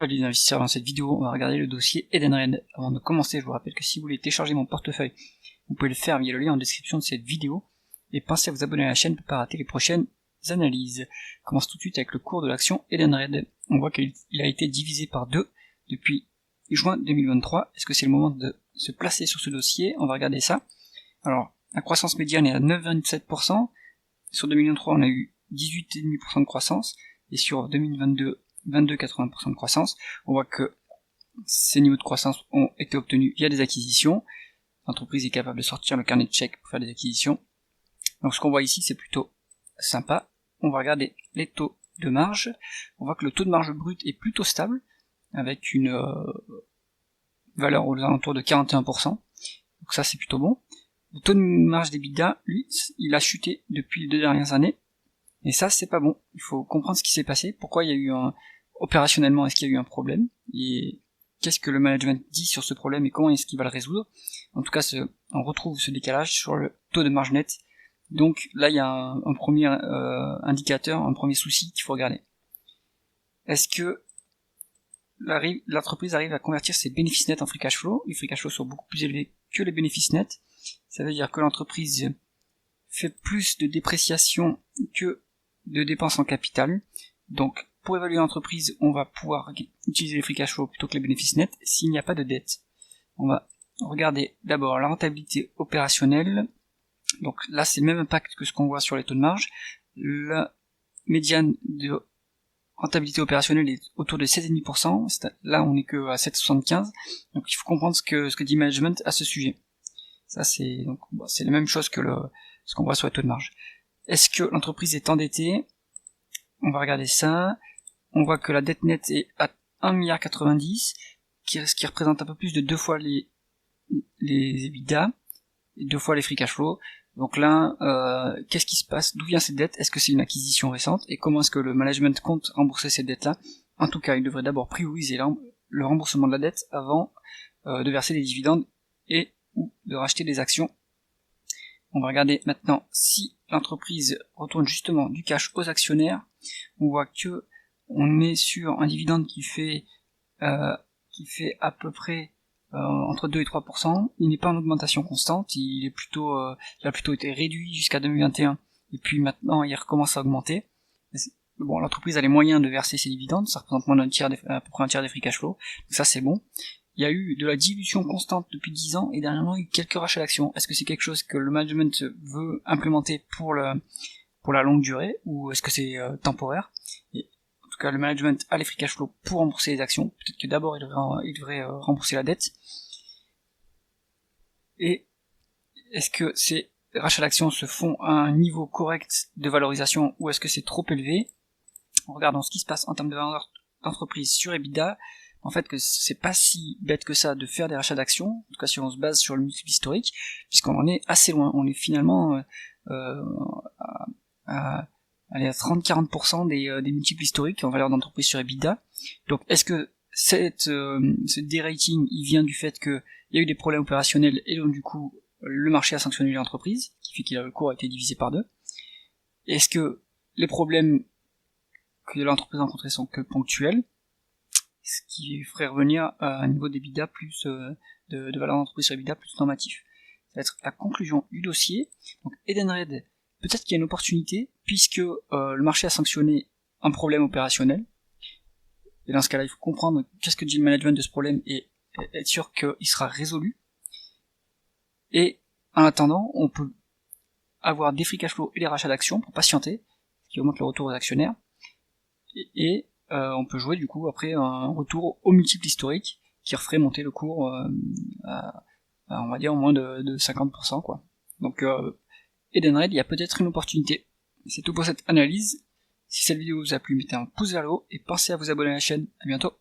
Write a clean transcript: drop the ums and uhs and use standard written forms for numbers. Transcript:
Salut les investisseurs, dans cette vidéo on va regarder le dossier Edenred. Avant de commencer, je vous rappelle que si vous voulez télécharger mon portefeuille, vous pouvez le faire via le lien en description de cette vidéo, et pensez à vous abonner à la chaîne pour ne pas rater les prochaines analyses. On commence tout de suite avec le cours de l'action Edenred. On voit qu'il a été divisé par 2 depuis juin 2023. Est-ce que c'est le moment de se placer sur ce dossier? On va regarder ça. Alors, la croissance médiane est à 9,27%, sur 2023 on a eu 18,5% de croissance, et sur 2022 22,80% de croissance. On voit que ces niveaux de croissance ont été obtenus via des acquisitions. L'entreprise est capable de sortir le carnet de chèques pour faire des acquisitions. Donc ce qu'on voit ici, c'est plutôt sympa. On va regarder les taux de marge. On voit que le taux de marge brut est plutôt stable, avec une valeur aux alentours de 41%. Donc ça, c'est plutôt bon. Le taux de marge d'EBITDA, lui, il a chuté depuis les 2 dernières années. Et ça, c'est pas bon. Il faut comprendre ce qui s'est passé. Pourquoi il y a eu opérationnellement, est-ce qu'il y a eu un problème? Et qu'est-ce que le management dit sur ce problème et comment est-ce qu'il va le résoudre? En tout cas, on retrouve ce décalage sur le taux de marge net. Donc là, il y a un premier indicateur, un premier souci qu'il faut regarder. Est-ce que l'entreprise arrive à convertir ses bénéfices nets en free cash flow? Les free cash flow sont beaucoup plus élevés que les bénéfices nets. Ça veut dire que l'entreprise fait plus de dépréciation que de dépenses en capital. Donc, pour évaluer l'entreprise, on va pouvoir utiliser les free cash flow plutôt que les bénéfices nets s'il n'y a pas de dette. On va regarder d'abord la rentabilité opérationnelle. Donc là, c'est le même impact que ce qu'on voit sur les taux de marge. La médiane de rentabilité opérationnelle est autour de 16,5%. Là, on n'est que à 7,75. Donc il faut comprendre ce que dit management à ce sujet. Ça, c'est la même chose que ce qu'on voit sur les taux de marge. Est-ce que l'entreprise est endettée? On va regarder ça. On voit que la dette nette est à 1,90 $, ce qui représente un peu plus de 2 fois les EBITDA, et 2 fois les free cash flow. Donc là, qu'est-ce qui se passe? D'où vient cette dette? Est-ce que c'est une acquisition récente? Et comment est-ce que le management compte rembourser cette dette-là? En tout cas, il devrait d'abord prioriser le remboursement de la dette avant de verser des dividendes et ou de racheter des actions. On va regarder maintenant si l'entreprise retourne justement du cash aux actionnaires. On voit que on est sur un dividende qui fait à peu près entre 2 et 3%. Il n'est pas en augmentation constante, il a plutôt été réduit jusqu'à 2021 et puis maintenant il recommence à augmenter. Bon, l'entreprise a les moyens de verser ses dividendes, ça représente moins à peu près un tiers des free cash flow, donc ça c'est bon. Il y a eu de la dilution constante depuis 10 ans et dernièrement il y a eu quelques rachats d'actions. Est-ce que c'est quelque chose que le management veut implémenter pour la longue durée ou est-ce que c'est temporaire? Et en tout cas, le management a les free cash flow pour rembourser les actions. Peut-être que d'abord il devrait rembourser la dette. Et est-ce que ces rachats d'actions se font à un niveau correct de valorisation ou est-ce que c'est trop élevé? En regardant ce qui se passe en termes de valeur d'entreprise sur EBITDA, en fait que c'est pas si bête que ça de faire des rachats d'actions, en tout cas si on se base sur le multiple historique, puisqu'on en est assez loin, on est finalement à 30-40% des multiples historiques en valeur d'entreprise sur EBITDA. Donc est-ce que ce dérating il vient du fait qu'il y a eu des problèmes opérationnels et donc du coup le marché a sanctionné l'entreprise, qui fait que le cours a été divisé par 2? Est-ce que les problèmes que l'entreprise a rencontrés sont que ponctuels, ce qui ferait revenir à un niveau d'EBITDA plus de valeur d'entreprise sur EBITDA plus normatif? Ça va être la conclusion du dossier. Donc Edenred, peut-être qu'il y a une opportunité puisque le marché a sanctionné un problème opérationnel. Et dans ce cas-là, il faut comprendre qu'est-ce que dit le management de ce problème et être sûr qu'il sera résolu. Et en attendant, on peut avoir des free cash flow et des rachats d'actions pour patienter, ce qui augmente le retour aux actionnaires. Et on peut jouer du coup après un retour au multiple historique qui referait monter le cours à on va dire moins de 50% quoi. Donc Edenred, il y a peut-être une opportunité. C'est tout pour cette analyse. Si cette vidéo vous a plu, mettez un pouce vers le haut et pensez à vous abonner à la chaîne. À bientôt.